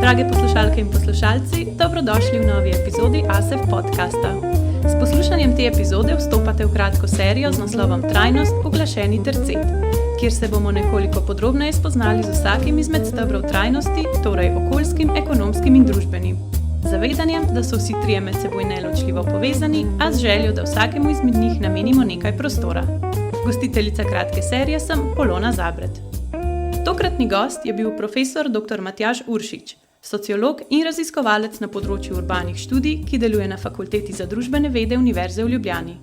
Drage poslušalke in poslušalci, dobrodošli v novi epizodi ASEF podcasta. S poslušanjem te epizode vstopate v kratko serijo z naslovom Trajnost – uglašeni tercet, kjer se bomo nekoliko podrobneje spoznali z vsakim izmed stebrov trajnosti, torej okoljskim, ekonomskim in družbenim. Z zavedanjem, da so vsi trije med seboj neločljivo povezani, a z željo, da vsakemu izmed njih namenimo nekaj prostora. Gostiteljica kratke serije sem Polona Zabret. Tokratni gost je bil profesor dr. Matjaž Uršič, sociolog in raziskovalec na področju urbanih študij, ki deluje na Fakulteti za družbene vede Univerze v Ljubljani.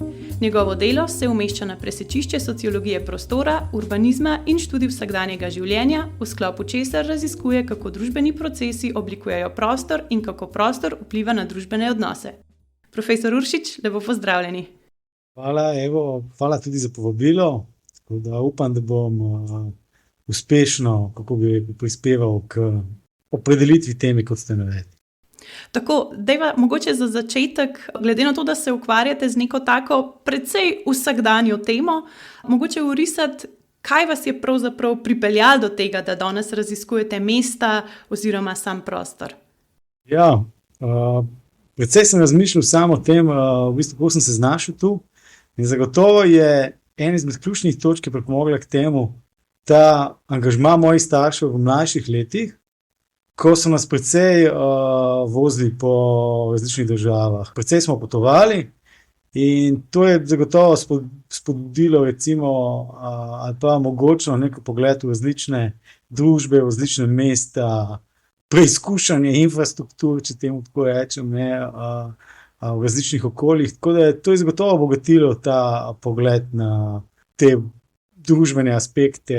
Njegovo delo se umešča na presečišče sociologije prostora, urbanizma in študij vsakdanjega življenja, v sklopu česar raziskuje, kako družbeni procesi oblikujejo prostor in kako prostor vpliva na družbene odnose. Profesor Uršič, lepo pozdravljeni. Hvala tudi za povabilo. Tako da upam, da bom uspešno, prispeval k opredelitvi teme, kot ste navedli. Tako, dajva mogoče za začetek, glede na to, da se ukvarjate z neko tako precej vsakdanjo temo, mogoče orisati, kaj vas je pravzaprav pripeljalo do tega, da danes raziskujete mesta oziroma sam prostor? Ja, precej sem razmišljal samo o tem, kako sem se znašel tu. In zagotovo je en izmed ključnih točk, ki je pripomogla k temu, ta angažma mojih staršev v mlajših letih, ko so nas precej vozili po različnih državah. Precej smo potovali in to je zagotovo spodbudilo recimo ali pa mogočno neko pogled v različne družbe, v različne mesta, preizkušanje infrastruktur, če temu tako rečem, v različnih okoljih. Tako da to je zagotovo obogatilo ta pogled na te družbene aspekte,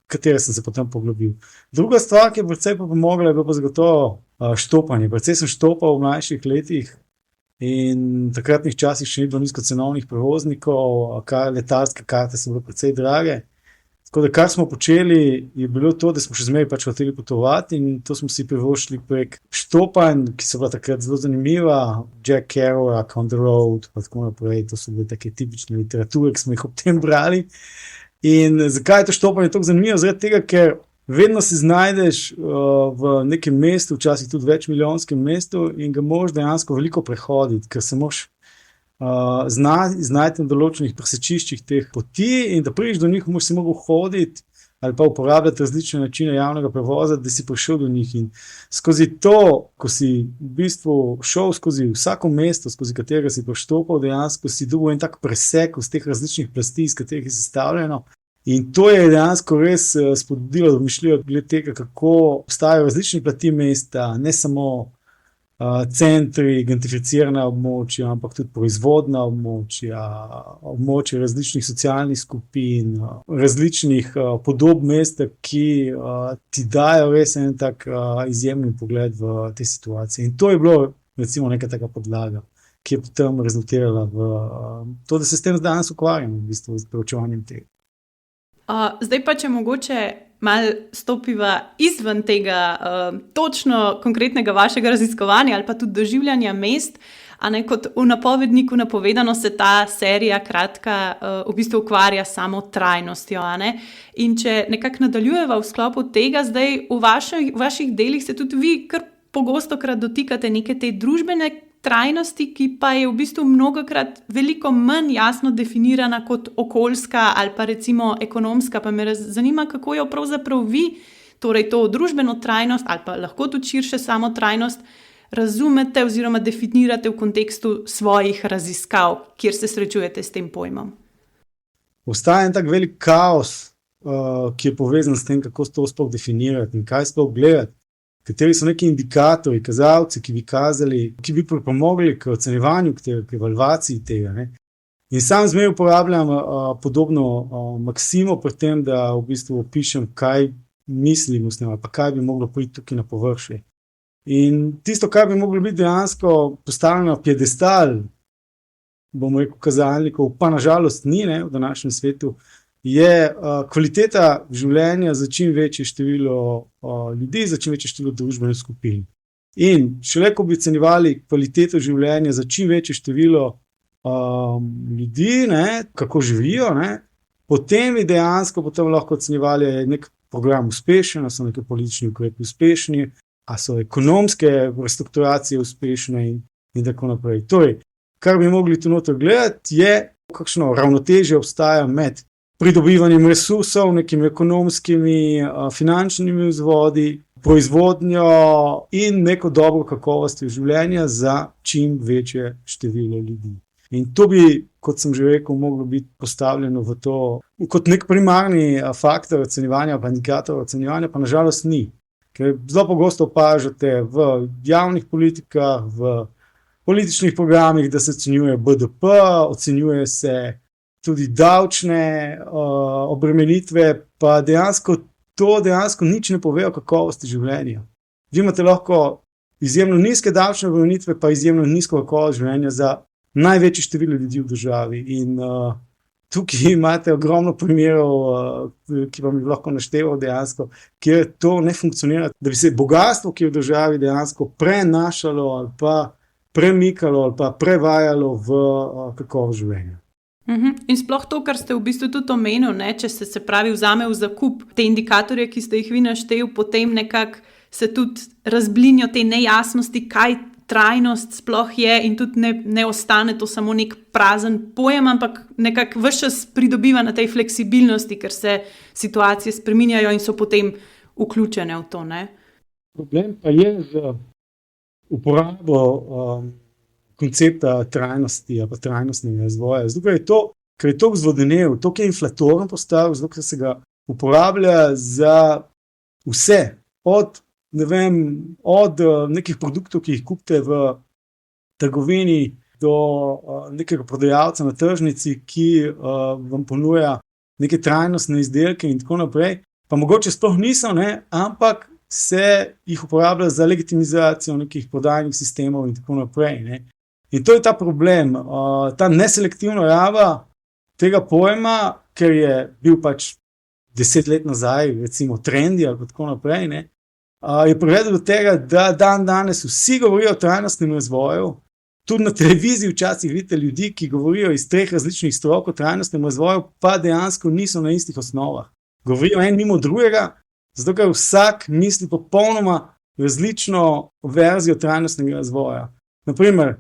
katere sem se potem poglobil. Druga stvar, ki je precej pomogla, je bilo pa zagotovo štopanje. Precej sem štopal v mlajših letih in takratnih časih še ni bilo nizkocenovnih prevoznikov, letalske karte so bile precej drage. Tako da kar smo počeli, je bilo to, da smo še zmeraj hoteli potovati in to smo si privoščili prek štopanj, ki so bila takrat zelo zanimiva. Jack Kerouac, On the Road, pa tako naprej. To so bile take tipične literature, ki smo jih ob tem brali. In zakaj je to štopanje tako zanimivo? Zaradi tega, ker vedno se znajdeš v nekem mestu, včasih tudi večmilijonskem mestu in ga moraš dejansko veliko prehoditi, ker se moraš znajti na določenih presečiščih teh poti in da prideš do njih, moraš si mogel hoditi ali pa uporabljati različne načine javnega prevoza, da si prišel do njih. In skozi to, ko si v bistvu šel skozi vsako mesto, skozi katerega si preštopal, dejansko si dobil en tak presek z teh različnih plasti, iz katerih je sestavljeno. In to je dejansko res spodbudilo domišljijo glede tega, kako obstajajo različne plati mesta, ne samo centri, gentrificirana območja, ampak tudi proizvodna območja, območja različnih socialnih skupin, različnih podob mesta, ki ti dajo res en tak izjemen pogled v te situacije. In to je bilo recimo neka taka podlaga, ki je potem rezultirala v to, da se s tem danes ukvarjam, v bistvu s preučevanjem tega. Zdaj pa, če mogoče malo stopiva izven tega točno konkretnega vašega raziskovanja ali pa tudi doživljanja mest, kot v napovedniku napovedano se ta serija kratka v bistvu ukvarja samo trajnostjo. In če nekako nadaljujeva v sklopu tega, zdaj v vaših delih se tudi vi kar pogostokrat dotikate neke te družbene trajnosti, ki pa je v bistvu mnogokrat veliko manj jasno definirana kot okoljska ali pa recimo ekonomska. Pa me zanima, kako jo pravzaprav vi, torej to družbeno trajnost ali pa lahko tudi širše samo trajnost, razumete oziroma definirate v kontekstu svojih raziskav, kjer se srečujete s tem pojmom. Obstaja en tak velik kaos, ki je povezan s tem, kako to sploh definirati in kaj sploh gledati. Kateri so neki indikatorji, kazalci, ki bi pripomogli k ocenjevanju, k evalvaciji tega. In sam zmeraj uporabljam podobno maksimo pri tem, da v bistvu opišem, kaj mislim s tem, pa kaj bi moglo priti tukaj na površje. In tisto, kar bi moglo biti dejansko postavljeno na piedestal, bomo rekel kazalnikov, pa nažalost ni v današnjem svetu, je kvaliteta življenja za čim večje število ljudi, za čim večje število družbenih skupin. In šele, ko bi ocenjevali kvaliteto življenja za čim večje število ljudi, kako živijo, potem bi dejansko lahko ocenjevali nek program uspešen, ali so neki politični ukrepi uspešni, ali so ekonomske restrukturacije uspešne in tako naprej. Torej, kar bi mogli tu noter gledati, je, kakšno ravnotežje obstaja med pridobivanjem resursov, nekimi ekonomskimi, finančnimi vzvodi, proizvodnjo in neko dobro kakovostjo življenja za čim večje število ljudi. In to bi, kot sem že rekel, moglo biti postavljeno v to kot nek primarni faktor ocenjevanja, pa indikator ocenjevanja, pa nažalost ni. Ker zelo pogosto opažate v javnih politikah, v političnih programih, da se ocenjuje BDP, ocenjuje se tudi davčne obremenitve, pa dejansko nič ne pove o kakovosti življenja. Vi imate lahko izjemno nizke davčne obremenitve, pa izjemno nizko kakovost življenja za največje število ljudi v državi. In tukaj imate ogromno primerov, ki vam jih lahko našteval dejansko, kjer to ne funkcionira, da bi se bogastvo, ki je v državi, dejansko prenašalo ali pa premikalo ali pa prevajalo v kakovost življenja. In sploh to, kar ste v bistvu tudi omenil, ne, če se pravi vzame v zakup te indikatorje, ki ste jih vi našteli, potem nekako se tudi razblinijo te nejasnosti, kaj trajnost sploh je, in tudi ne ostane to samo nek prazen pojem, ampak nekako ves čas pridobiva na tej fleksibilnosti, ker se situacije spreminjajo in so potem vključene v to. Ne? Problem pa je z uporabo koncepta trajnosti ali pa trajnostnega razvoja. Zato, ker je to vzvodenel, to je inflatoren postal, zato ker se ga uporablja za vse, od nekih produktov, ki jih kupite v trgovini, do nekega prodajalca na tržnici, ki vam ponuja neke trajnostne izdelke in tako naprej, pa mogoče sploh niso, ne, ampak se jih uporablja za legitimizacijo nekih prodajnih sistemov in tako naprej. Ne. In to je ta problem, ta neselektivna raba tega pojma, ker je bil pač 10 let nazaj, recimo trendi ali tako naprej, ne, je privedel do tega, da danes vsi govorijo o trajnostnem razvoju. Tudi na televiziji včasih vidite ljudi, ki govorijo iz 3 različnih strok o trajnostnem razvoju, pa dejansko niso na istih osnovah. Govorijo en mimo drugega, zato ker vsak misli popolnoma različno verzijo trajnostnega razvoja. Naprimer,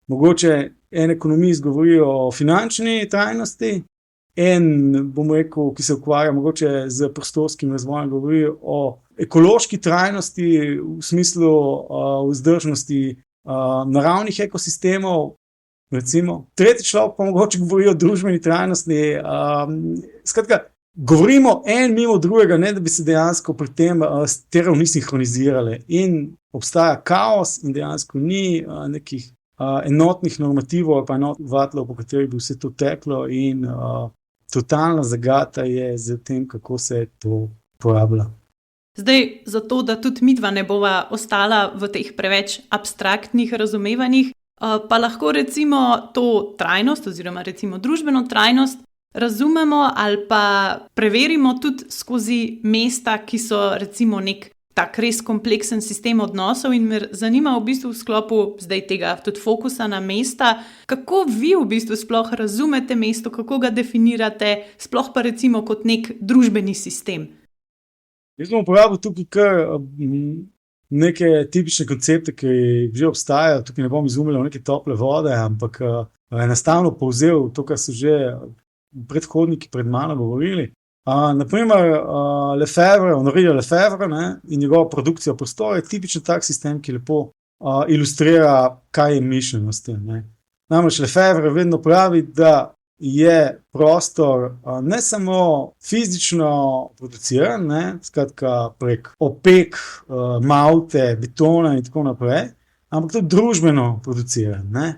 mogoče en ekonomist govori o finančni trajnosti, bomo rekel, ki se ukvarja mogoče z prostorskim razvojem, govori o ekološki trajnosti v smislu vzdržnosti naravnih ekosistemov, recimo. Tretji človek pa mogoče govori o družbeni trajnosti. Skratka, govorimo en mimo drugega, ne da bi se dejansko pri tem te ravni sinhronizirale. In obstaja kaos in dejansko ni nekih enotnih normativov ali pa enotnih vatlov, po katerih bi vse to teklo, in totalna zagata je z tem, kako se to uporablja. Zdaj, zato, da tudi midva ne bova ostala v teh preveč abstraktnih razumevanjih, pa lahko recimo to trajnost oziroma recimo družbeno trajnost razumemo ali pa preverimo tudi skozi mesta, ki so recimo nek tak res kompleksen sistem odnosov, in me zanima v bistvu v sklopu zdaj tega tudi fokusa na mesta, kako vi v bistvu sploh razumete mesto, kako ga definirate, sploh pa recimo kot nek družbeni sistem. Jaz bom uporabil tukaj kar neke tipične koncepte, ki že obstajajo. Tukaj ne bom izumljal neke tople vode, ampak enostavno povzel to, kar so že predhodniki pred mano govorili. Naprimer, Henri Lefebvre in njegova produkcija prostora je tipičen tak sistem, ki lepo ilustrira, kaj je mišljeno s tem. Ne. Namreč Lefebvre vedno pravi, da je prostor ne samo fizično produciran, skratka prek opek, malte, betona in tako naprej, ampak tudi družbeno produciran. Ne.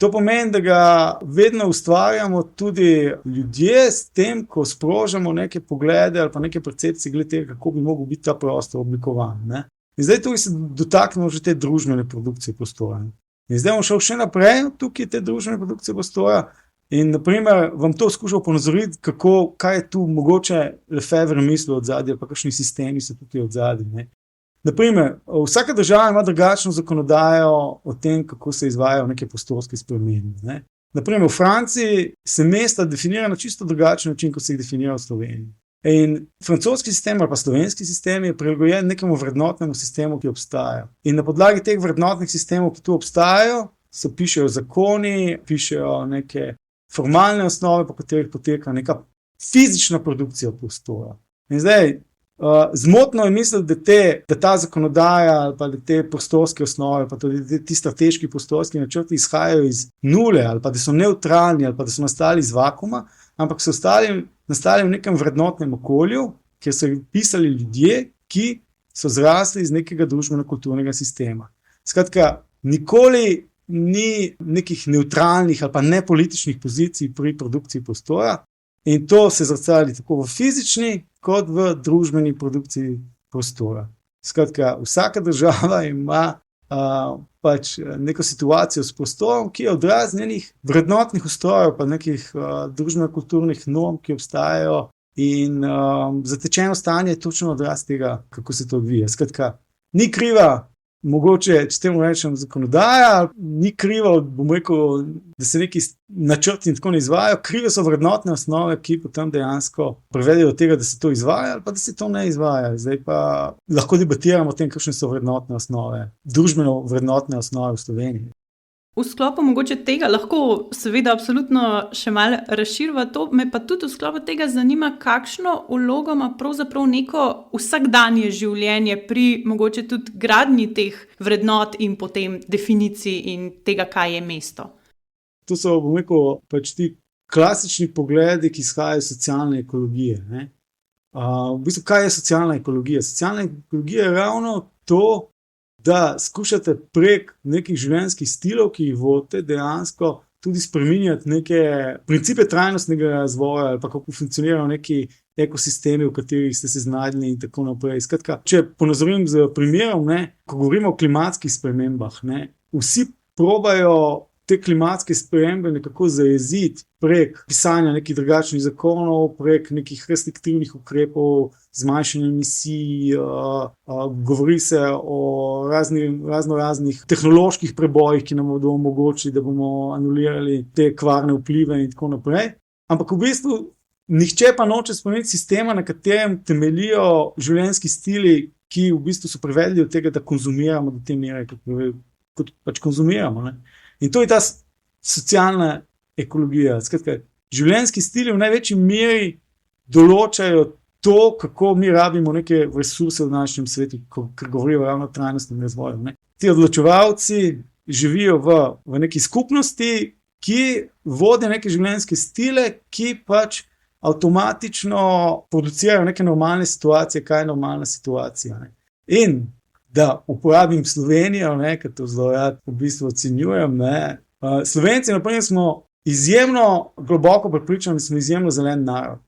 To pomeni, da ga vedno ustvarjamo tudi ljudje s tem, ko sprožamo neke poglede ali pa neke percepcije glede tega, kako bi mogel biti ta prostor oblikovan. Ne. In zdaj tukaj se dotaknemo že te družbene produkcije prostora. In zdaj bom šel še naprej tukaj te družbene produkcije prostora. In naprimer vam to skušal ponazoriti, kaj je tu mogoče Lefebvre mislil od zadnje, pa kakšni sistemi so tukaj od zadnje. Naprimer, vsaka država ima drugačno zakonodajo o tem, kako se izvajajo neke prostorske spremembe. Ne. Naprimer, v Franciji se mesta definira na čisto drugačen način, kot se jih definira v Sloveniji. In francoski sistem ali pa slovenski sistem je prilagojen nekemu vrednotnemu sistemu, ki obstaja. In na podlagi teh vrednotnih sistemov, ki tu obstajajo, se pišejo zakoni, pišejo neke formalne osnove, po katerih poteka neka fizična produkcija prostora. In zdaj, zmotno je misliti, da ta zakonodaja ali pa da te prostorske osnove, pa tudi ti strateški prostorski načrti izhajajo iz nule ali pa da so neutralni ali pa da so nastali iz vakuma, ampak so nastali v nekem vrednotnem okolju, kjer so pisali ljudje, ki so zrasli iz nekega družbeno-kulturnega sistema. Skratka, nikoli ni nekih neutralnih ali pa nepolitičnih pozicij pri produkciji prostora in to se zrcali tako v fizični kot v družbeni produkciji prostora. Skratka, vsaka država ima pač neko situacijo s prostorom, ki je odraz njenih vrednotnih ustrojev, pa nekih družbeno-kulturnih norm, ki obstajajo in zatečeno stanje je točno odraz tega, kako se to odvija. Skratka, ni kriva, mogoče, če temu rečem, zakonodaja, ni kriva, bom rekel, da se neki načrti in tako ne izvajajo, krive so vrednotne osnove, ki potem dejansko privedejo do tega, da se to izvaja ali pa da se to ne izvaja. Zdaj pa lahko debatiramo o tem, kakšne so vrednotne osnove, družbeno vrednotne osnove v Sloveniji. V sklopu mogoče tega lahko seveda absolutno še malo razširiva to, me pa tudi v sklopu tega zanima, kakšno vlogo ima pravzaprav neko vsakdanje življenje pri mogoče tudi gradnji teh vrednot in potem definiciji in tega, kaj je mesto. To so, bom rekel, pač ti klasični pogledi, ki izhajajo iz socialne ekologije. V bistvu, kaj je socialna ekologija? Socialna ekologija je ravno to, da skušate prek nekih življenjskih stilov, ki jih vodite, dejansko tudi spreminjati neke principe trajnostnega razvoja ali pa kako funkcionirajo neki ekosistemi, v katerih ste se znajdli in tako naprej. Skratka, če ponazorim z primerom, ko govorimo o klimatskih spremembah, vsi probajo te klimatske spremembe nekako zajeziti prek pisanja nekih drugačnih zakonov, prek nekih restriktivnih ukrepov, zmanjšanja emisij, govori se o raznih tehnoloških prebojih, ki nam bodo omogočili, da bomo anulirali te kvarne vplive in tako naprej. Ampak v bistvu nihče pa noče spremeniti sistema, na katerem temeljijo življenjski stili, ki v bistvu so privedli do tega, da konzumiramo do te mere, kot pač konzumiramo. In to je ta socialna ekologija. Skratka, življenjski stili v največji meri določajo to, kako mi rabimo neke resurse v našem svetu, ker govorijo ravno o trajnostnem razvoju. Ti odločevalci živijo v neki skupnosti, ki vodijo neke življenjske stile, ki pač avtomatično producirajo neke normalne situacije, kaj je normalna situacija. In da uporabim Slovenijo, ker to zelo rad v bistvu ocenjujem. Slovenci, naprimer, smo izjemno globoko prepričani, da smo izjemno zelen narod.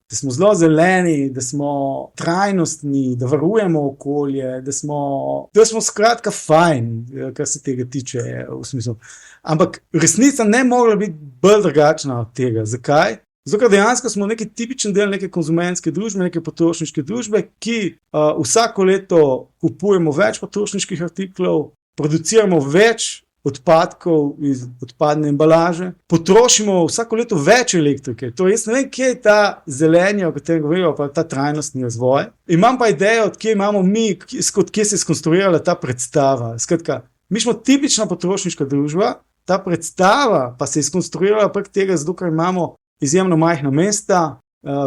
Da smo zelo zeleni, da smo trajnostni, da varujemo okolje, da smo skratka fajn, kar se tega tiče v smislu. Ampak resnica ne mogla biti bolj drugačna od tega. Zakaj? Zato, ker dejansko smo neki tipičen del neke konzumentske družbe, neke potrošniške družbe, ki vsako leto kupujemo več potrošniških artiklov, produciramo več odpadkov iz odpadne embalaže, potrošimo vsako leto več elektrike. To jaz ne vem, kje je ta zelenje, o katerem govorimo, pa ta trajnostni razvoj. Imam pa idejo, od kje imamo mi, kje se je skonstruirala ta predstava. Skratka, mi smo tipična potrošniška družba, ta predstava pa se je skonstruirala prek tega, zato ker imamo izjemno majhna mesta,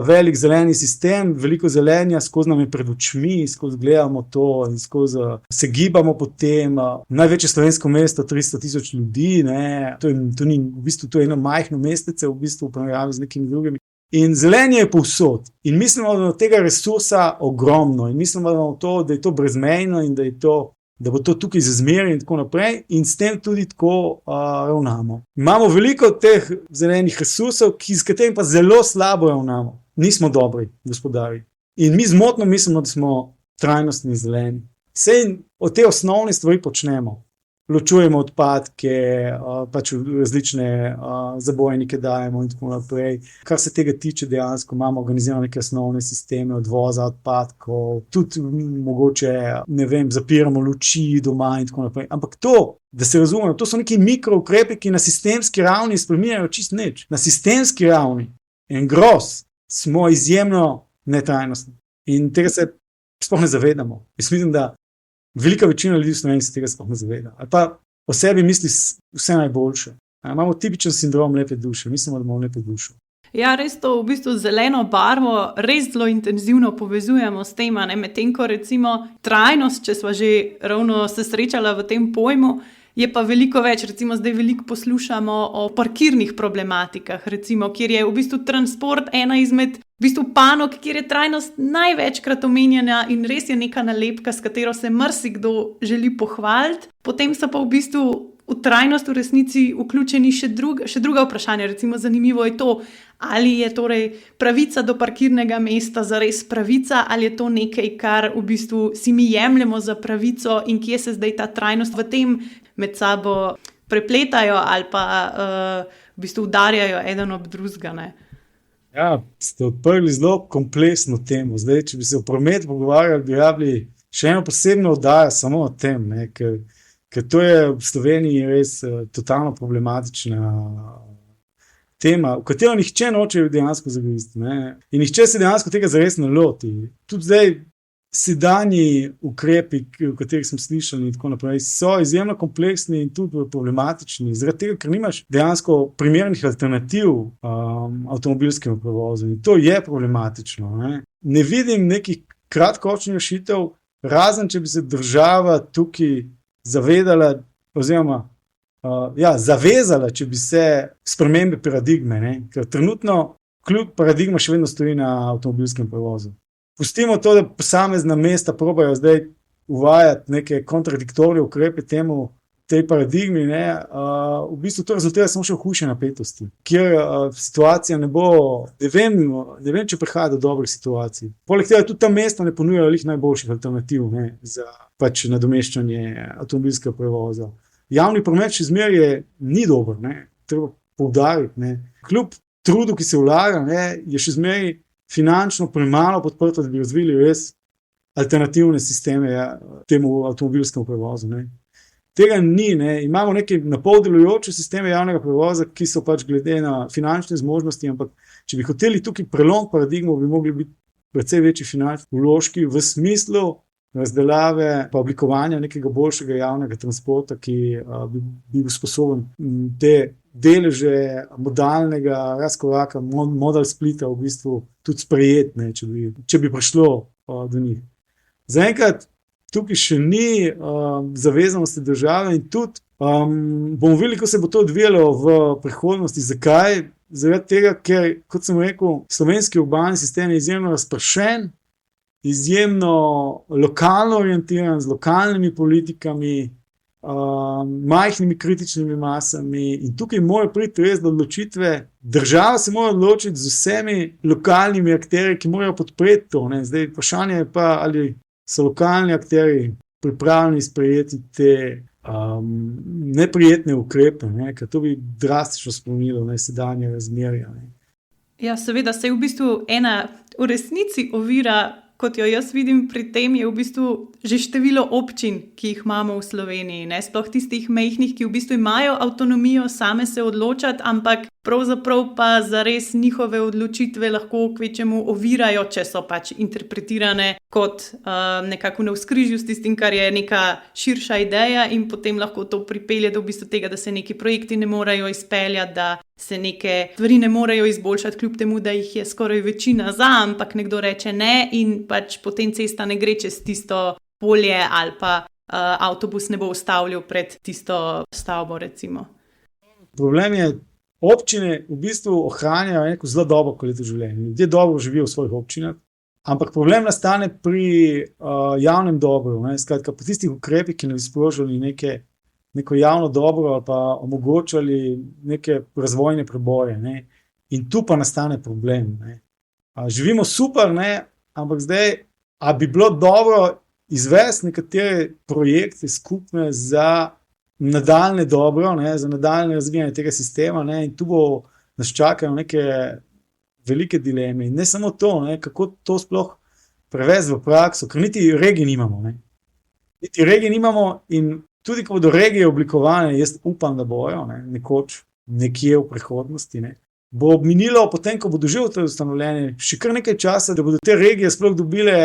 velik zeleni sistem, veliko zelenja, skozi nam je pred očmi, skozi gledamo to in skozi se gibamo po tem. Največje slovensko mesto, 300,000 ljudi, to ni, v bistvu to je eno majhno mestece, v bistvu v primerjavi z nekimi drugimi. In zelenje je povsod. In mislimo, da je tega resursa ogromno in mislimo, da je to brezmejno in da bo to tukaj za zmeraj in tako naprej in s tem tudi tako ravnamo. Imamo veliko teh zelenih resursov, s katerimi pa zelo slabo ravnamo. Nismo dobri gospodari. In mi zmotno mislimo, da smo trajnostni zeleni. Vse od te osnovne stvari počnemo. Ločujemo odpadke, pač različne zabojnike dajemo in tako naprej. Kar se tega tiče, dejansko imamo organizirane neke osnovne sisteme odvoza odpadkov, tudi mogoče, zapiramo luči doma in tako naprej. Ampak to, da se razumemo, to so neki mikroukrepi, ki na sistemski ravni spreminjajo čisto nič. Na sistemski ravni, en groz, smo izjemno netrajnostno. In tega se sploh ne zavedamo. Jaz mislim, da velika večina ljudi v Sloveniji se tega sploh ne zaveda. Ali pa o sebi misli vse najboljše. Imamo tipičen sindrom lepe duše, mislimo, da imamo lepe dušo. Ja, res to v bistvu zeleno barvo res zelo intenzivno povezujemo s tem, medtem ko recimo trajnost, če sva že ravno se srečala v tem pojmu, je pa veliko več. Recimo zdaj veliko poslušamo o parkirnih problematikah, recimo, kjer je v bistvu transport ena izmed v bistvu panog, kjer je trajnost največkrat omenjena in res je neka nalepka, s katero se marsikdo želi pohvaliti. Potem so pa v bistvu v trajnost v resnici vključeni še druga vprašanja. Recimo zanimivo je to, ali je torej pravica do parkirnega mesta zares pravica, ali je to nekaj, kar v bistvu si mi jemljemo za pravico in kje se zdaj ta trajnost v tem med sabo prepletajo ali pa v bistvu udarjajo eden ob drugega, ne. Ja, ste odprli zelo kompleksno temo. Zdaj, če bi se o prometu pogovarjali, bi rabili še eno posebno oddajo samo o tem, ne, ker to je v Sloveniji res totalno problematična tema, v katero nihče noče dejansko zavesti, ne. In nihče se dejansko tega zares ne loti. Tudi zdaj sedanji ukrepi, o katerih smo slišali in tako naprej, so izjemno kompleksni in tudi problematični, zaradi tega, ker nimaš dejansko primernih alternativ avtomobilskemu prevozu in to je problematično, ne. Ne vidim nekih kratkoročnih rešitev, razen če bi se država tukaj zavedala oziroma zavezala, če bi se spremembe paradigme, ne, ker trenutno kljub paradigma še vedno stoji na avtomobilskem prevozu. Pustimo to, da posamezna mesta probajo zdaj uvajati neke kontradiktorne ukrepe tej paradigmi, ne, v bistvu to rezultira samo še v hujše napetosti, kjer situacija ne bo, ne vem, če prihaja do dobrih situacij. Poleg tega tudi ta mesta ne ponujajo najboljših alternativ, ne, za pač nadomeščanje avtomobilskega prevoza. Javni promet še zmeraj ni dober, ne, treba poudariti, ne. Kljub trudu, ki se vlaga, ne, je še zmeraj finančno premalo podprto, da bi razvili res alternativne sisteme temu avtomobilskemu prevozu, ne. Tega ni, ne. Imamo neke napol delujoče sisteme javnega prevoza, ki so pač glede na finančne zmožnosti, ampak če bi hoteli tukaj prelom paradigmov, bi mogli biti precej večji finančni vložki v smislu razdelave pa oblikovanja nekega boljšega javnega transporta, ki bi bil sposoben te deleže modalnega razkoraka, modal splita v bistvu tudi sprejeti, ne, če bi prišlo do njih. Zaenkrat tukaj še ni zavezanosti države in tudi bomo videli, ko se bo to odvijalo v prihodnosti. Zakaj? Zaradi tega, ker, kot sem rekel, slovenski urbani sistem je izjemno razpršen, izjemno lokalno orientiran, z lokalnimi politikami, majhnimi kritičnimi masami in tukaj mora priti res do odločitve. Država se mora odločiti z vsemi lokalnimi akterji, ki morajo podpreti to, ne. Zdaj vprašanje je pa, ali so lokalni akterji pripravljeni sprejeti te neprijetne ukrepe, ne, ker to bi drastično spremenilo sedanje razmerje, ne. Ja, seveda, saj v bistvu ena v resnici ovira, kot jo jaz vidim pri tem, je v bistvu že število občin, ki jih imamo v Sloveniji, ne, sploh tistih majhnih, ki v bistvu imajo avtonomijo same se odločati, ampak pravzaprav pa zares njihove odločitve lahko kvečemu ovirajo, če so pač interpretirane kot nekako v navzkrižju s tistim, kar je neka širša ideja in potem lahko to pripelje do v bistvu tega, da se neki projekti ne morejo izpeljati, da se neke stvari ne morejo izboljšati, kljub temu, da jih je skoraj večina za, ampak nekdo reče ne in pač potem cesta ne gre čez tisto polje ali pa avtobus ne bo ustavljal pred tisto stavbo, recimo. Problem je, občine v bistvu ohranjajo neko zelo dobro kvaliteto življenja. Ljudje dobro živijo v svojih občinah, ampak problem nastane pri javnem dobru, ne, skratka po tistih ukrepih, ki ne bi sprožili neko javno dobro ali pa omogočali neke razvojne preboje, ne. In tu pa nastane problem, ne. Živimo super, ne, ampak zdaj, a bi bilo dobro izvesti nekatere projekte skupne za nadaljne dobro, ne, za nadaljne razvijanje tega sistema, ne, in tu nas čakajo neke velike dileme. In ne samo to, ne, kako to sploh prevesti v prakso, ker niti regij nimamo, ne. Niti regij nimamo in tudi, ko bodo regije oblikovane, jaz upam, da bojo, ne, nekoč, nekje v prihodnosti, ne. bo minilo, potem ko bodo že ustanovljene, še kar nekaj časa, da bodo te regije sploh dobile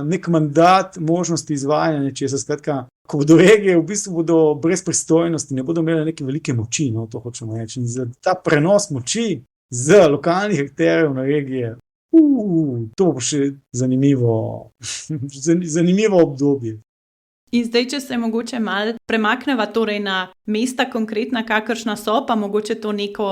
nek mandat možnosti izvajanja nečesa. Skratka, ko bodo regije, v bistvu bodo brez pristojnosti, ne bodo imele neke velike moči, no, to hočemo reči. In za ta prenos moči z lokalnih akterjev na regije, to bo še zanimivo obdobje. In zdaj, če se mogoče malo premakneva torej na mesta konkretna, kakršna so, pa mogoče to neko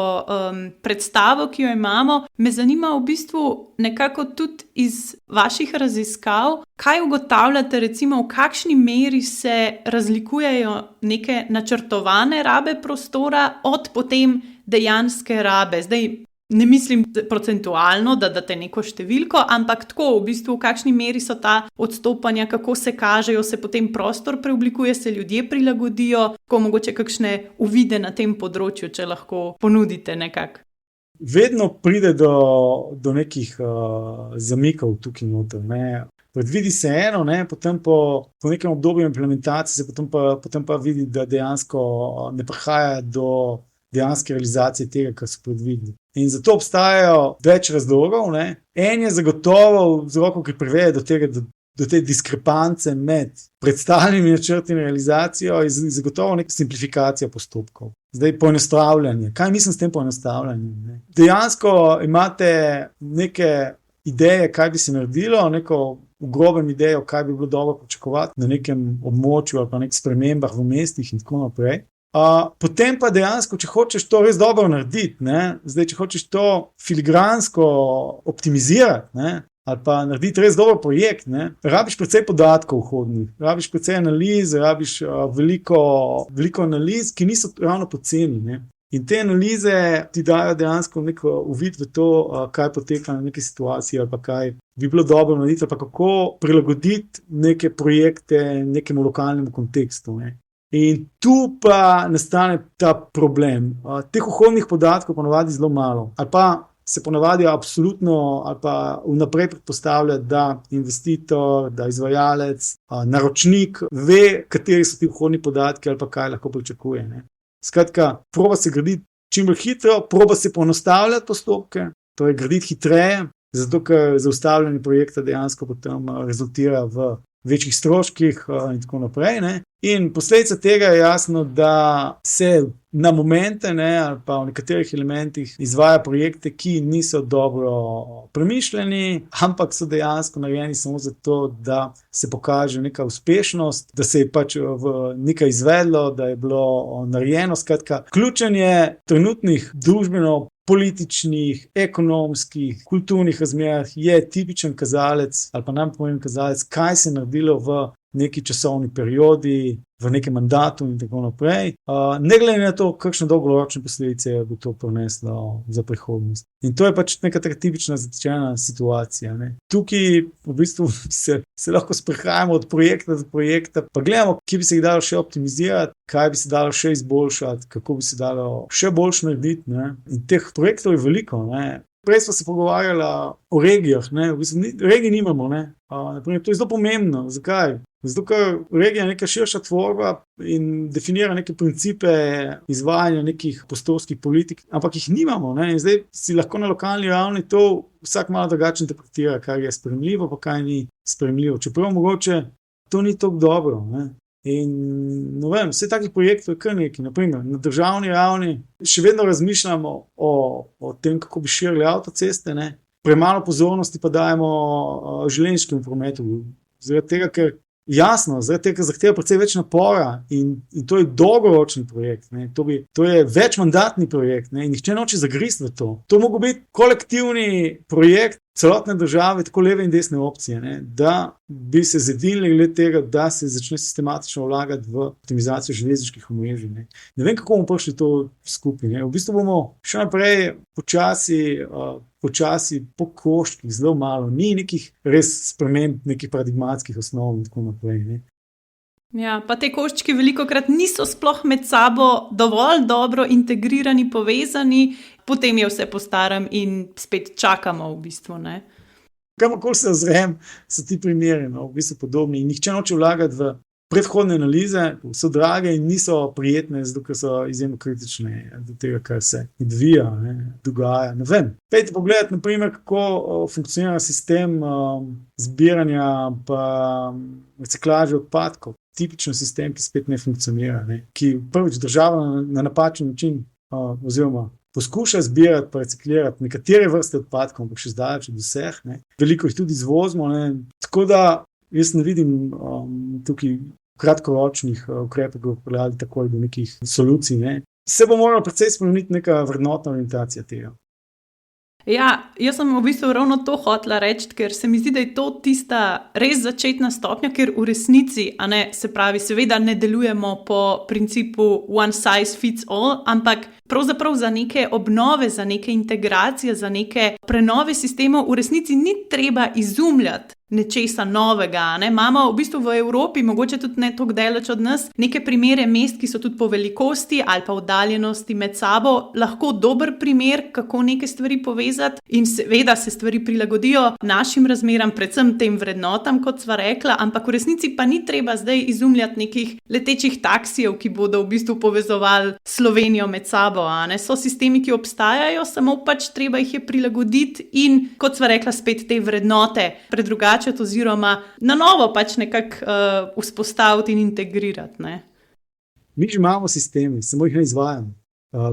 predstavo, ki jo imamo, me zanima v bistvu nekako tudi iz vaših raziskav, kaj ugotavljate, recimo v kakšni meri se razlikujejo neke načrtovane rabe prostora od potem dejanske rabe. Zdaj, ne mislim procentualno, da date neko številko, ampak tako v bistvu v kakšni meri so ta odstopanja, kako se kažejo, se potem prostor preoblikuje, se ljudje prilagodijo, ko mogoče kakšne uvide na tem področju, če lahko ponudite nekako. Vedno pride do nekih zamikov tukaj noter, ne. Predvidi se eno, ne, potem po nekem obdobju implementacije se potem pa vidi, da dejansko ne prihaja do dejanske realizacije tega, kar so predvideli. In zato obstajajo več razlogov, ne. En je zagotovo vzrokov, ki privede do tega, do te diskrepance med predstavljenimi načrti in realizacijo, je zagotovo neka simplifikacija postopkov. Zdaj poenostavljanje. Kaj mislim s tem poenostavljanjem? Ne? Dejansko imate neke ideje, kaj bi se naredilo, neko v grobem idejo, kaj bi bilo dobro pričakovati na nekem območju ali pa nekih spremembah v mestih in tako naprej. Potem pa dejansko, če hočeš to res dobro narediti, ne, zdaj, če hočeš to filigransko optimizirati, ne, ali pa narediti res dober projekt, ne, rabiš precej podatkov vhodnih, rabiš precej analiz, rabiš veliko analiz, ki niso ravno poceni, ne. In te analize ti dajo dejansko neko uvid v to, kaj poteka na neki situaciji ali pa kaj bi bilo dobro narediti, ali pa kako prilagoditi neke projekte nekemu lokalnemu kontekstu, ne. In tu pa nastane ta problem. Teh vhodnih podatkov ponavadi zelo malo. Ali pa se ponavadi absolutno ali pa vnaprej predpostavlja, da investitor, da izvajalec, naročnik ve, kateri so ti vhodni podatki ali pa kaj lahko pričakuje. Ne. Skratka, proba se graditi čim bolj hitro, proba se poenostavljati postopke, torej graditi hitreje, zato ker zaustavljanje projekta dejansko potem rezultira v večjih stroških in tako naprej. Ne. In posledica tega je jasno, da se na momente, ne, ali pa v nekaterih elementih izvaja projekte, ki niso dobro premišljeni, ampak so dejansko narejeni samo zato, da se pokaže neka uspešnost, da se je pač nekaj izvedlo, da je bilo narejeno. Skratka, ključenje trenutnih družbeno-političnih, ekonomskih, kulturnih razmerah je tipičen kazalec ali pa najpomembnejši kazalec, kaj se je naredilo v neki časovni periodi, v nekem mandatu in tako naprej. Ne glede na to, kakšne dolgoročne posledice bo to prineslo za prihodnost. In to je pač neka tipična zatečena situacija. Ne. Tukaj v bistvu se lahko sprehajamo od projekta do projekta, pa gledamo, kje bi se jih dalo še optimizirati, kaj bi se dalo še izboljšati, kako bi se dalo še boljše narediti. Ne. In teh projektov je veliko. Ne. Prej smo se pogovarjali o regijah, ne. V bistvu regij nimamo. Ne. Naprimer, to je zelo pomembno. Zakaj? Zato, ker regija je neka širša tvorba in definira neke principe izvajanja nekih prostorskih politik, ampak jih nimamo. Ne? In zdaj si lahko na lokalni ravni to vsak malo drugače interpretira, kar je sprejemljivo, pa kaj ni sprejemljivo. Čeprav mogoče to ni tako dobro. Ne? In no vem, vse takih projektov je kar nekaj. Naprimer, na državni ravni še vedno razmišljamo o tem, kako bi širili avtoceste, ne? Premalo pozornosti pa dajemo železniškemu prometu. Zaradi tega, ker jasno, zaradi tega zahteva precej več napora in to je dolgoročni projekt, ne. To je večmandatni projekt, ne, in nihče noče zagristi v to. To mogo biti kolektivni projekt celotne države, tako leve in desne opcije, ne, da bi se zedinili glede tega, da se začne sistematično vlagati v optimizacijo železniških omrežij. Ne vem, kako bomo prišli to skupaj. Ne. V bistvu bomo še naprej počasi po koščkih, zelo malo, ni nekih res sprememb, nekih paradigmatskih osnov in tako naprej. Ne. Ja, pa te koščki velikokrat niso sploh med sabo dovolj dobro integrirani, povezani, potem je vse po starem in spet čakamo v bistvu, ne. Kamorkoli se ozrem, so ti primeri, no, v bistvu podobni in nihče noče vlagati v predhodne analize so drage in niso prijetne, zato ker so izjemno kritične do tega, kar se odvija, dogaja. Ne vem. Pejte pogledati, na primer, kako funkcionira sistem zbiranja pa reciklaže odpadkov. Tipičen sistem, ki spet ne funkcionira, ki prvič država na napačen način oziroma poskuša zbirati pa reciklirati nekatere vrste odpadkov, ampak še zdaleč od vseh. Veliko jih tudi izvozimo. Tako da jaz ne vidim tukaj kratkoročnih ukrepov, ki bi pripeljali takoj do nekih solucij. Se bo morala precej spremeniti neka vrednotna orientacija tega. Ja, jaz sem v bistvu ravno to hotela reči, ker se mi zdi, da je to tista res začetna stopnja, ker v resnici, se pravi, seveda ne delujemo po principu one size fits all, ampak pravzaprav za neke obnove, za neke integracije, za neke prenove sistemov v resnici ni treba izumljati nečesa novega. Imamo v bistvu v Evropi, mogoče tudi ne toliko daleč od nas, neke primere mest, ki so tudi po velikosti ali pa oddaljenosti med sabo lahko dober primer, kako neke stvari povezati in seveda se stvari prilagodijo našim razmeram, predvsem tem vrednotam, kot sva rekla, ampak v resnici pa ni treba zdaj izumljati nekih letečih taksijev, ki bodo v bistvu povezovali Slovenijo med sabo. So sistemi, ki obstajajo, samo pač treba jih je prilagoditi in, kot sva rekla, spet te vrednote predrugačiti oziroma na novo pač nekako vzpostaviti in integrirati. Mi že imamo sisteme, samo jih ne izvajamo.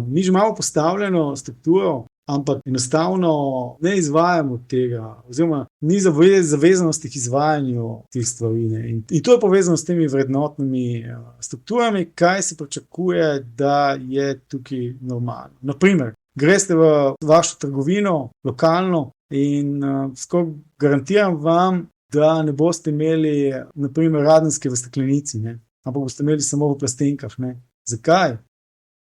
Mi že imamo postavljeno strukturo, ampak enostavno ne izvajamo tega, oziroma ni zavezanosti k izvajanju teh stvari. In to je povezano s temi vrednotnimi strukturami, kaj se pričakuje, da je tukaj normalno. Naprimer, greste v vašo trgovino, lokalno, in skoro garantiram vam, da ne boste imeli naprimer radenske v steklenici, ampak boste imeli samo v plastenkah. Zakaj?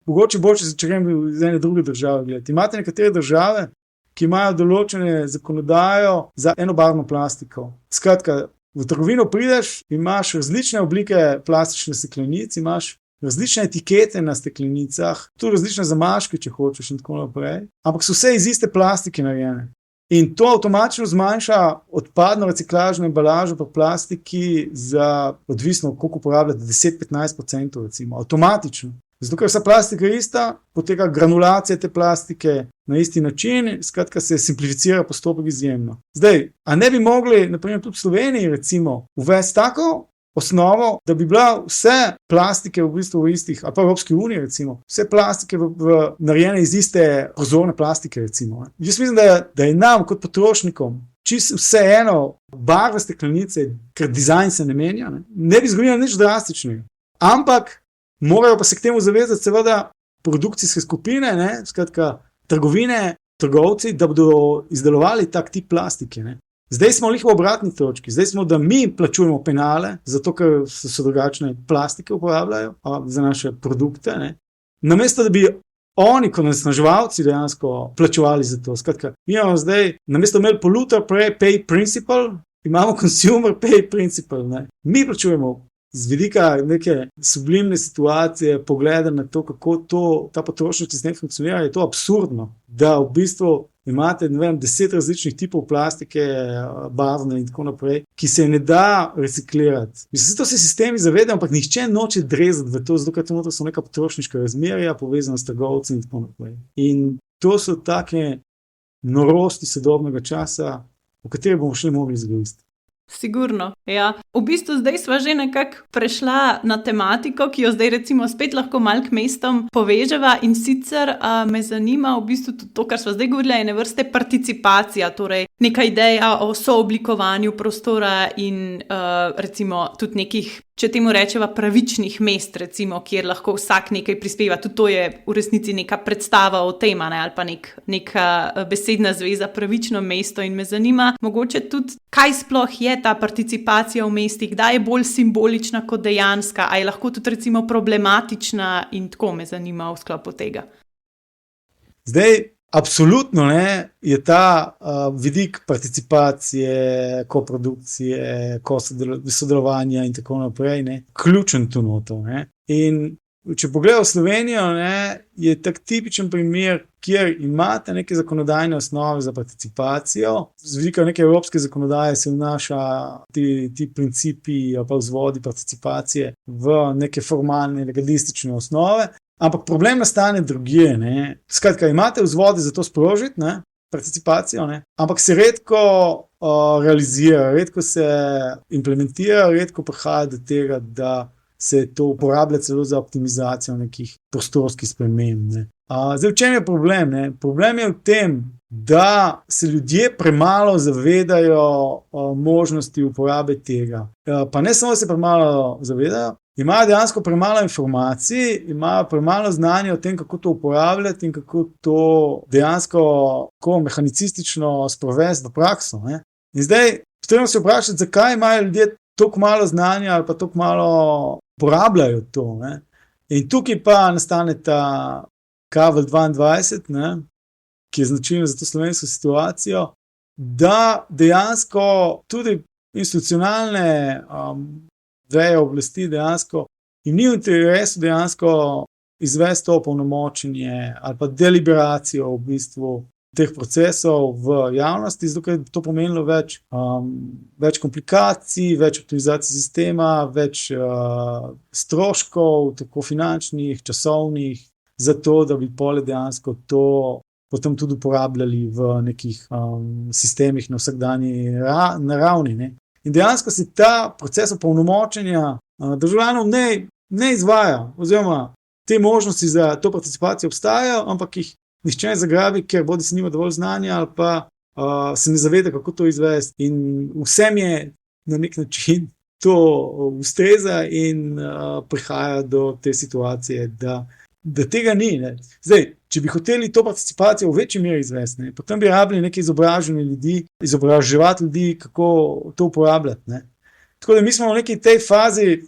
Mogoče boljše, če grem iz ene druge države gledati. Imate nekatere države, ki imajo določene zakonodajo za enobarvno plastiko. Skratka, v trgovino prideš, imaš različne oblike plastične steklenic, imaš različne etikete na steklenicah, tudi različne zamaške, če hočeš in tako naprej, ampak so vse iz iste plastike narejene. In to avtomatično zmanjša odpadno reciklažno embalažo po plastiki za odvisno, koliko uporabljate, 10-15%, recimo, avtomatično. Zato, ker vsa plastika je ista, poteka granulacija te plastike na isti način, skratka se simplificira postopek izjemno. Zdaj, a ne bi mogli, naprimer tudi v Sloveniji, recimo, uvesti tako osnovo, da bi bila vse plastike v bistvu v istih, ali pa v Evropski uniji, recimo, vse plastike narejene iz iste prozorne plastike, recimo. Jaz mislim, da je nam kot potrošnikom čisto vseeno barve steklenice, ker dizajn se ne menja, ne bi zgodilo nič drastičnega. Ampak morajo pa se k temu zavezati seveda produkcijske skupine, skratka trgovine, trgovci, da bodo izdelovali tak tip plastike. Zdaj smo v obratni točki, zdaj smo, da mi plačujemo penale, zato ker se drugačne plastike uporabljajo za naše produkte, namesto da bi oni, kot onesnaževalci, dejansko plačevali za to. Skratka, mi imamo zdaj, namesto imeli polluter pay principle, imamo consumer pay principle. Mi plačujemo z vidika neke sublimne situacije, pogleda na to, kako ta potrošniški sistem funkcionira, je to absurdno, da v bistvu imate, 10 različnih tipov plastike, barvne in tako naprej, ki se ne da reciklirati. Mislim, to se sistemi zavedajo, ampak nihče noče drezati v to, zato ker to so neka potrošniška razmerja, povezana s trgovci in tako naprej. In to so take norosti sodobnega časa, o katerih bomo še mogli izgovoriti. Sigurno, ja. V bistvu zdaj sva že nekako prešla na tematiko, ki jo zdaj recimo spet lahko malo k mestom poveževa in sicer me zanima v bistvu tudi to, kar sva zdaj govorila, ene vrste participacija, torej neka ideja o sooblikovanju prostora in recimo tudi nekih, če temu rečeva, pravičnih mest, recimo, kjer lahko vsak nekaj prispeva. Tudi to je v resnici neka predstava o tem, ali pa neka besedna zveza pravično mesto in me zanima mogoče tudi, kaj sploh je ta participacija v mestih, kdaj je bolj simbolična kot dejanska, a je lahko tudi recimo problematična in tako me zanima v sklopu tega. Zdaj, absolutno je ta vidik participacije, koprodukcije, sodelovanja in tako naprej ključen tu noto. In če pogledamo Slovenijo, ne, je tak tipičen primer, kjer imate neke zakonodajne osnove za participacijo. Z vidika neke evropske zakonodaje se vnaša ti principi ali pa vzvodi participacije v neke formalne, legalistične osnove. Ampak problem nastane drugje. Ne. Skratka, imate vzvode za to sprožiti, ne, participacijo, ne, ampak se redko realizira, redko se implementira, redko prihaja do tega, da se to uporablja celo za optimizacijo nekih prostorskih sprememb. Ne. Zdaj, v čem je problem? Ne? Problem je v tem, da se ljudje premalo zavedajo možnosti uporabe tega. Pa ne samo, da se premalo zavedajo, imajo dejansko premalo informacij, imajo premalo znanja o tem, kako to uporabljati in kako to dejansko mehanicistično sprovesti v prakso. Ne? In zdaj, potrebno se vprašati, zakaj imajo ljudje toliko malo znanja ali pa toliko malo uporabljajo to. Ne? In tukaj pa nastane ta Kavelj 22, ne, ki je značilen za to slovensko situacijo, da dejansko tudi institucionalne veje oblasti dejansko jim ni v interesu dejansko izvesti to opolnomočenje ali pa deliberacijo v bistvu teh procesov v javnosti, zato ker to pomenilo več komplikacij, več optimizacij sistema, več stroškov, tako finančnih, časovnih, zato, da bi pole dejansko to potem tudi uporabljali v nekih sistemih na vsakdanji ravni. Ne. In dejansko se ta proces opolnomočenja državljanov ne izvaja, oziroma te možnosti za to participacijo obstajajo, ampak jih nihče ne zagrabi, ker bodi se nima dovolj znanja ali pa se ne zaveda, kako to izvesti. In vsem je na nek način to ustreza in prihaja do te situacije, da tega ni. Ne. Zdaj, če bi hoteli to participacijo v večji meri izvesti, ne, potem bi rabili neke izobražene ljudi, izobraževati ljudi, kako to uporabljati. Ne. Tako da mi smo v neki tej fazi,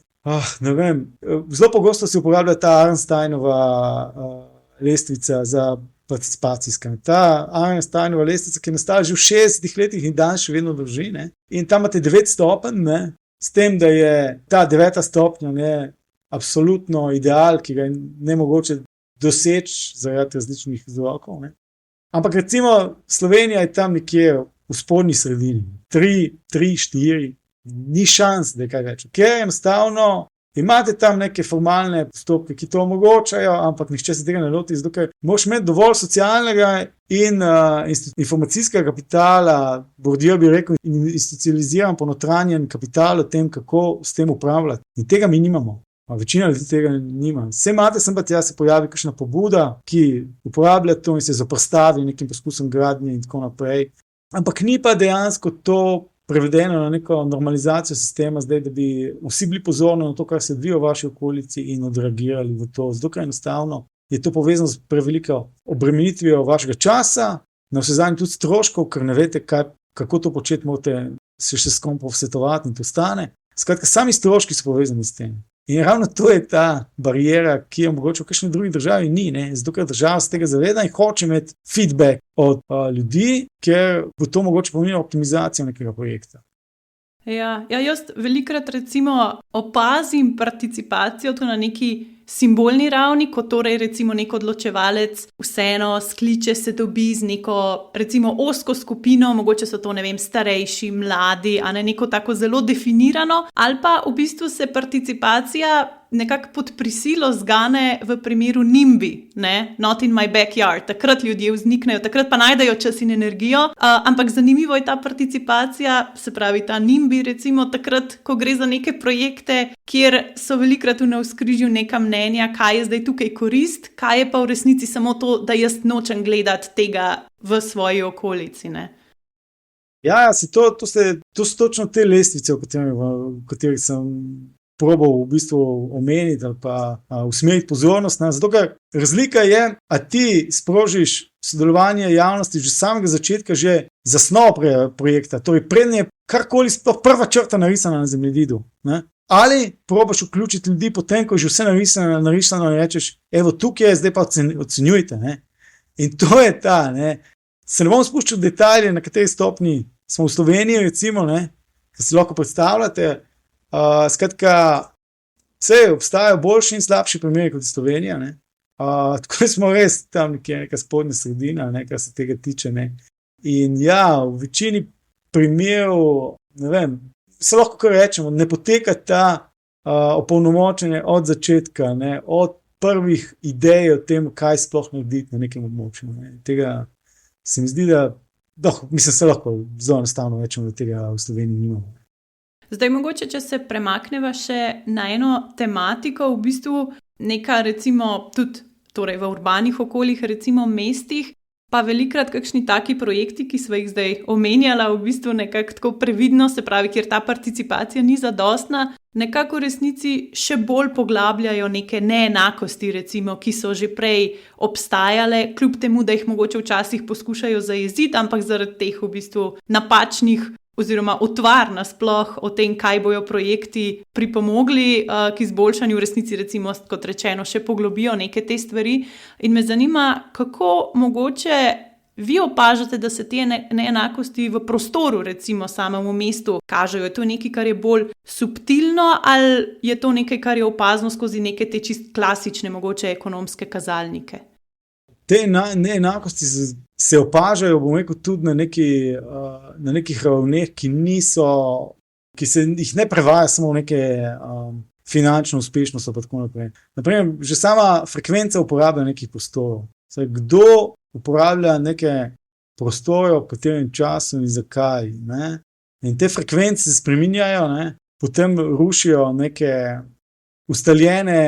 ne vem, zelo pogosto se uporablja ta Arnsteinova lestvica za participacijska. Ta Arnsteinova lestvica, ki je nastala že v 60 letih in danes še vedno drži. Ne. In tam imate 9 stopenj, ne, s tem, da je ta 9. stopnja, ne, absolutno ideal, ki ga je nemogoče doseči zaradi različnih vzrokov. Ne. Ampak recimo Slovenija je tam nekje v spodnji sredini. 3, 4, ni šans, da je kaj več. Ker enostavno imate tam neke formalne postopke, ki to omogočajo, ampak nihče se tega ne loti, zato ker moraš imeti dovolj socialnega in informacijskega kapitala, Bourdieu bi rekel, institucionaliziran, ponotranjen kapital o tem, kako s tem upravljati. In tega mi nimamo. Večina ljudi tega nima. Vse imate, sem pa tja se pojavi kakšna pobuda, ki uporablja to in se zoprstavi nekim poskusom gradnje in tako naprej. Ampak ni pa dejansko to prevedeno na neko normalizacijo sistema, zdaj, da bi vsi bili pozorni na to, kar se odvija v vaši okolici in odreagirali v to. Zato, ker enostavno je to povezano z preveliko obremenitvijo vašega časa, na vsezadnje tudi stroškov, ker ne veste, kako to početi, morate se še s kom posvetovati in to stane. Skratka, sami stroški so povezani s tem. In ravno to je ta barijera, ki je mogoče v kakšni drugi državi ni, ne? Zato, ker država se tega zaveda in hoče imeti feedback od ljudi, ker bo to mogoče pomenilo optimizacijo nekega projekta. Ja, jaz velikrat recimo opazim participacijo tu na neki simbolni ravni, ko torej recimo nek odločevalec vseeno skliče se dobi z neko recimo ozko skupino, mogoče so to, ne vem, starejši, mladi, a ne neko tako zelo definirano, ali pa v bistvu se participacija nekako pod prisilo zgane v primeru NIMBY, ne? Not in my backyard. Takrat ljudje vzniknejo, takrat pa najdejo čas in energijo, ampak zanimivo je ta participacija, se pravi ta NIMBY recimo takrat, ko gre za neke projekte, kjer so velikrat v navzkrižju neka mnenja, kaj je zdaj tukaj korist, kaj je pa v resnici samo to, da jaz nočem gledati tega v svoji okolici, ne? Ja, to so točno te lestvice, v katerih sem probal v bistvu omeniti ali pa usmeriti pozornost. Zato, ker razlika je, a ti sprožiš sodelovanje javnosti že samega začetka, že zasnov projekta, torej prednje je karkoli sploh prva črta narisana na zemljevidu, ne? Ali probaš vključiti ljudi potem, ko je že vse narisano in rečeš, evo tukaj je, zdaj pa ocenjujte. Ne? In to je ta, ne? Se ne bom spuščal v detalje, na kateri stopni smo v Sloveniji, recimo, ne? Da si lahko predstavljate. Skratka, Vse obstajajo boljši in slabši primeri kot Slovenija. Tako smo res tam neka spodnja sredina, ne, kar se tega tiče. Ne. In ja, v večini primerov, ne vem, se lahko kar rečemo, ne poteka ta opolnomočenje od začetka, ne, od prvih idej o tem, kaj sploh narediti na nekem območju. Ne. Tega se mi zdi, da mislim, se lahko zelo enostavno rečemo, da tega v Sloveniji nimamo. Zdaj, mogoče, če se premakneva še na eno tematiko, v bistvu neka, recimo, tudi torej v urbanih okoljih, recimo mestih, pa velikrat kakšni taki projekti, ki sva jih zdaj omenjala, v bistvu nekako tako previdno, se pravi, kjer ta participacija ni zadostna, nekako v resnici še bolj poglabljajo neke neenakosti, recimo, ki so že prej obstajale, kljub temu, da jih mogoče včasih poskušajo zajeziti, ampak zaradi teh v bistvu napačnih oziroma utvar nasploh o tem, kaj bojo projekti pripomogli k izboljšanju, v resnici recimo, kot rečeno, še poglobijo neke te stvari. In me zanima, kako mogoče vi opažate, da se te neenakosti v prostoru, recimo samem v mestu, kažejo. Je to nekaj, kar je bolj subtilno, ali je to nekaj, kar je opazno skozi neke te čist klasične, mogoče ekonomske kazalnike? Te neenakosti se opažajo, bom rekel, tudi na nekih ravneh, ki se jih ne prevaja samo v neke finančno uspešnost, pa tako naprej. Naprimer, že sama frekvenca uporabe nekih prostorov. Kdo uporablja neke prostore, v katerem času in zakaj. Ne? In te frekvence se spreminjajo, ne? Potem rušijo neke ustaljene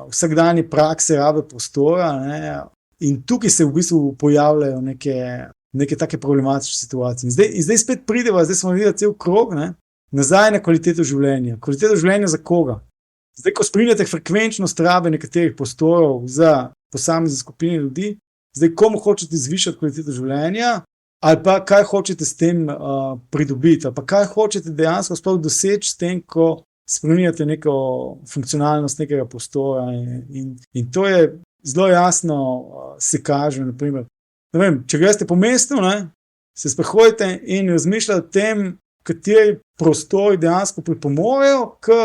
vsakdanje prakse rabe prostora, ne? In tukaj se v bistvu pojavljajo neke take problematične situacije. In zdaj spet prideva, zdaj smo videli cel krog, ne, nazaj na kvaliteto življenja. Kvaliteto življenja za koga? Zdaj, ko spremljate frekvenčnost rabe nekaterih prostorov za posamezne skupine ljudi, zdaj komu hočete zvišati kvaliteto življenja, ali pa kaj hočete s tem pridobiti, ali pa kaj hočete dejansko sploh doseči s tem, ko spremljate neko funkcionalnost nekega prostora. In to je zelo jasno se kaže, naprimer. Ne vem, če greste po mestu, ne, se sprehodite in razmišljate o tem, kateri prostori dejansko pripomorejo k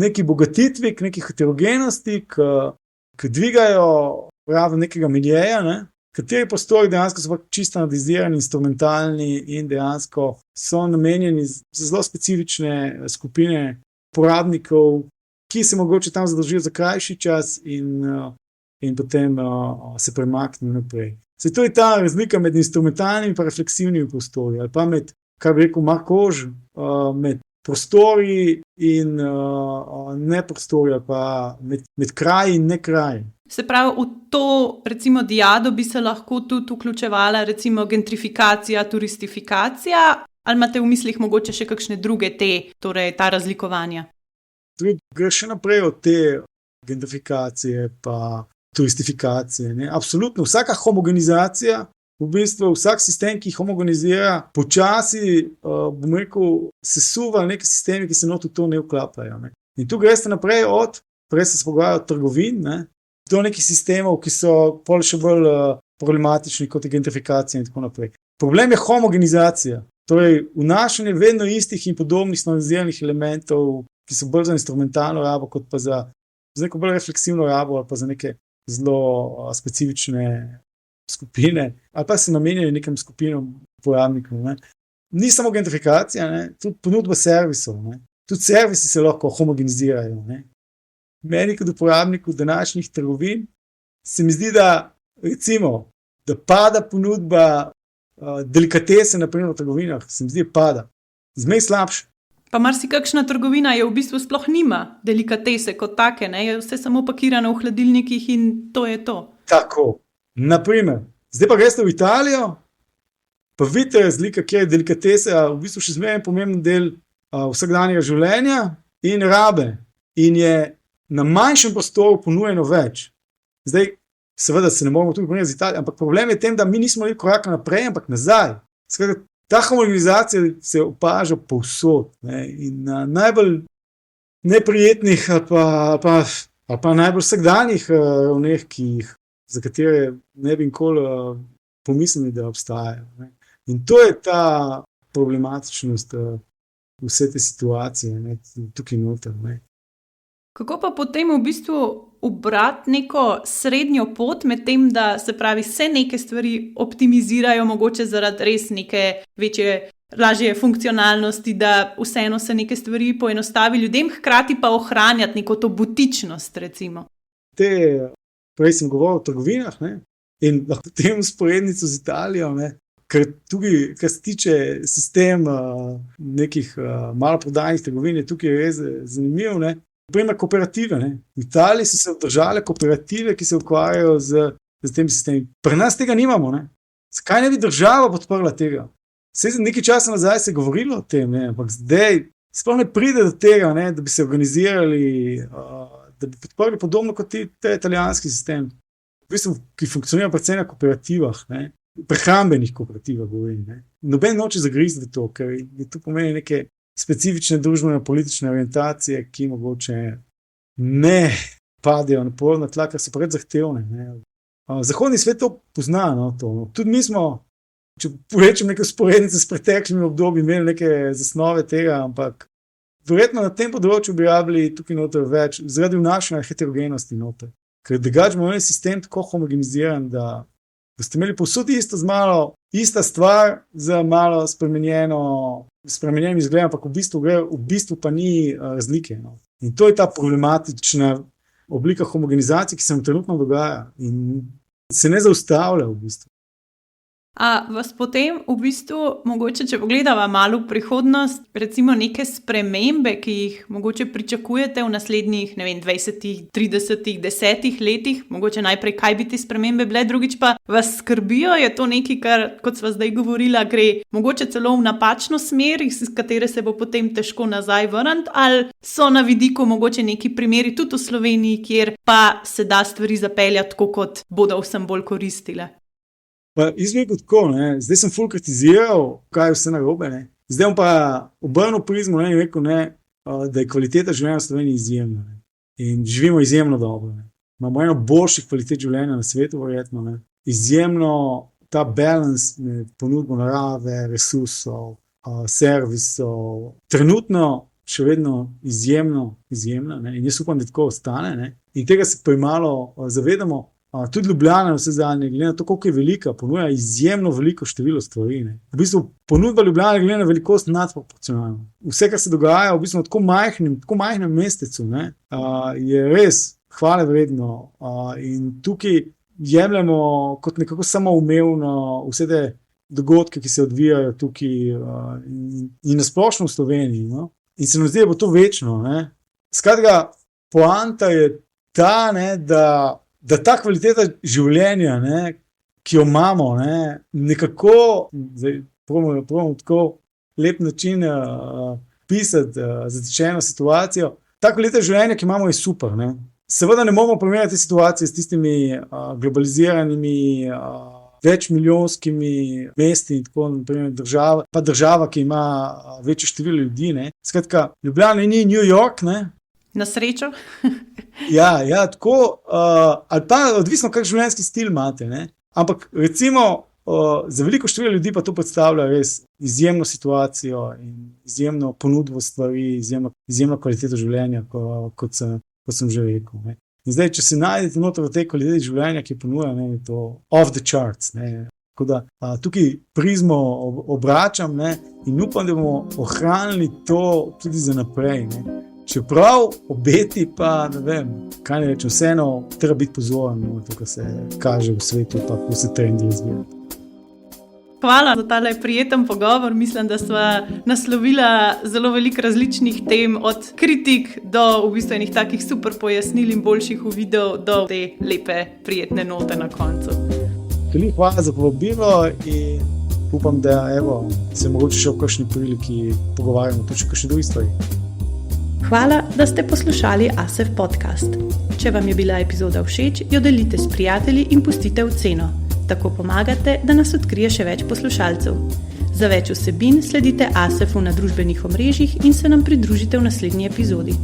neki bogatitvi, k neki heterogenosti, k dvigajo raven nekega miljeja, ne. Kateri prostori dejansko so čisto standardizirani, instrumentalni in dejansko so namenjeni za zelo specifične skupine porabnikov, ki se mogoče tam zadržijo za krajši čas in potem se premakne naprej. To je ta razlika med instrumentalnimi in refleksivnimi prostori, ali pa med, kar bi rekel Mark Ož, med prostori in ne prostori, ali pa med kraji in ne kraji. Se pravi, v to, recimo, diado bi se lahko tudi vključevala, recimo, gentrifikacija, turistifikacija, ali imate v mislih mogoče še kakšne druge torej ta razlikovanja? Gre še naprej od te gentrifikacije pa turistifikacije. Ne? Absolutno, vsaka homogenizacija, v bistvu vsak sistem, ki homogenizira, počasi, bom rekel, sesuva neke sisteme, ki se not v to ne vklapajo. Ne? In tu greste naprej prej se pogovarjajo od trgovin, ne? Do nekih sistemov, ki so pol še bolj problematični kot je gentrifikacija in tako naprej. Problem je homogenizacija, torej vnašanje vedno istih in podobnih standardiziranih elementov, ki so bolj za instrumentalno rabo, kot pa za neko bolj refleksivno rabo, ali pa za neke zelo specifične skupine, ali pa se namenjajo nekim skupinam uporabnikov. Ne. Ni samo gentrifikacija, ne, tudi ponudba servisov. Ne. Tudi servisi se lahko homogenizirajo. Ne. Meni kot uporabniku današnjih trgovin se mi zdi, da recimo, da pada ponudba delikatese, naprimer v trgovinah, se mi zdi, da pada. Zmej slabše. Pa marsikakšna trgovina je v bistvu sploh nima delikatese kot take, ne? Je vse samo pakirano v hladilnikih in to je to. Tako, naprimer, zdaj pa greste v Italijo, pa vidite razlika, kjer je delikatesa v bistvu še zmeraj pomemben del vsakdanjega življenja in rabe. In je na manjšem prostoru ponujeno več. Zdaj, seveda se ne moramo tudi primerjati z Italijo, ampak problem je tem, da mi nismo koraka naprej, ampak nazaj. Skratka, ta homogenizacija se opaža povsod, ne, in na najbolj neprijetnih ali pa najbolj vsakdanjih ravneh, za katere ne bi nikoli pomislili, da obstajajo. Ne. In to je ta problematičnost vse te situacije, ne, tukaj noter. Ne. Kako pa potem v bistvu ubrati neko srednjo pot med tem, da se pravi, se neke stvari optimizirajo, mogoče zaradi res neke večje, lažje funkcionalnosti, da vseeno se neke stvari poenostavi ljudem, hkrati pa ohranjati neko to butičnost, recimo. Prej sem govoril o trgovinah, ne? In lahko tem usporednico z Italijo, ne? Ker tudi, kar se tiče sistema nekih maloprodajnih trgovin, je tukaj res zanimiv, ne? Primer kooperative, ne? V Italiji so se obdržale kooperative, ki se ukvarjajo z tem sistemom. Pri nas tega nimamo, ne? Zakaj ne bi država podprla tega? Nekaj časa nazaj se je govorilo o tem, ne? Ampak zdaj sploh ne pride do tega, ne? Da bi se organizirali, da bi podprli podobno kot te italijanski sistem, v bistvu, ki funkcionira predvsem na kooperativah, ne? Prehrambenih kooperativah govorim, ne? Noben noče zagrizti v to, ker je tu pomeni neke specifične družbeno-politične orientacije, ki mogoče ne padejo na plodna tla, ker so preveč zahtevne, ne? Zahodni svet to pozna, no, to. Tudi mi smo, če rečem neke usporednice s preteklimi obdobji, imeli neke zasnove tega, ampak verjetno na tem področju bi rabili tukaj noter več, zaradi vnašanja heterogenosti noter. Ker drugače bomo imeli sistem tako homogeniziran, da ste imeli povsod ista stvar z malo spremenjenim izgledom, ampak v bistvu pa ni razlike. No. In to je ta problematična oblika homogenizacije, ki se nam trenutno dogaja in se ne zaustavlja v bistvu. A vas potem v bistvu, mogoče, če pogledava malo v prihodnost, recimo neke spremembe, ki jih mogoče pričakujete v naslednjih, 20, 30, 10 letih, mogoče najprej, kaj bi te spremembe bile, drugič pa vas skrbijo, je to nekaj, kar, kot sva zdaj govorila, gre mogoče celo v napačno smer, iz katere se bo potem težko nazaj vrniti, ali so na vidiku mogoče neki primeri tudi v Sloveniji, kjer pa se da stvari zapeljati tako, kot bodo vsem bolj koristile. Izmerno tako, ne? Zdaj sem ful kritiziral, kaj je vse narobe, ne? Zdaj bom pa obrnil prizmo, ne, in rekel, ne, da je kvaliteta življenja v Sloveniji izjemna, ne? In živimo izjemno dobro. Ne? Imamo eno boljših kvalitet življenja na svetu, verjetno. Ne? Izjemno ta balans med ponudbo narave, resursov, servisov, trenutno še vedno izjemna, ne? In jaz upam, da tako ostane, ne? In tega se premalo zavedamo. Tudi Ljubljana, vse zadnje, glede na to, koliko je velika, ponuja izjemno veliko število stvari. Ne. V bistvu ponudba Ljubljana glede na velikost nadproporcionalno. Vse, kar se dogaja v bistvu na tako majhnem mestecu, ne, je res hvale vredno. In tukaj jemljemo kot nekako samoumevno vse te dogodke, ki se odvijajo tukaj in nasplošno v Sloveniji. No. In se nam zdi, da bo to večno. Ne. Skratka, poanta je ta, ne, da ta kvaliteta življenja, ne, ki jo imamo, ne, nekako, zdaj probamo tako lep način pisati zatečeno situacijo, ta kvaliteta življenja, ki imamo, je super. Ne. Seveda ne moramo primerjati situacije s tistimi globaliziranimi, večmilijonskimi mesti in tako naprimer država, ki ima večje število ljudi. Ne. Skratka, Ljubljana ni New York, ne. Na srečo. Ja, tako, ali pa odvisno, kak življenjski stil imate, ne? Ampak recimo za veliko število ljudi pa to predstavlja res izjemno situacijo in izjemno ponudbo stvari, izjemno kvaliteto življenja, kot sem že rekel. Ne? In zdaj, če se najdete noter v tej kvaliteti življenja, ki ponuja, ne, je to off the charts. Ne? Tako da tukaj prizmo obračam, ne? In upam, da bomo ohranili to tudi za naprej. Ne? Čeprav obeti pa, ne vem, kaj ne rečem, vseeno treba biti pozoren na to, kar se kaže v svetu, pa kako se trendi razvijajo. Hvala za tale prijeten pogovor. Mislim, da sva naslovila zelo veliko različnih tem, od kritik do v bistvu enih takih super pojasnil in boljših uvidov do te lepe, prijetne note na koncu. Hvala za povabilo in upam, da se mogoče še v kakšni priliki pogovarjamo tudi še kakšne druge stvari. Hvala, da ste poslušali ASEF podcast. Če vam je bila epizoda všeč, jo delite s prijatelji in pustite oceno. Tako pomagate, da nas odkrije še več poslušalcev. Za več vsebin sledite ASEF-u na družbenih omrežjih in se nam pridružite v naslednji epizodi.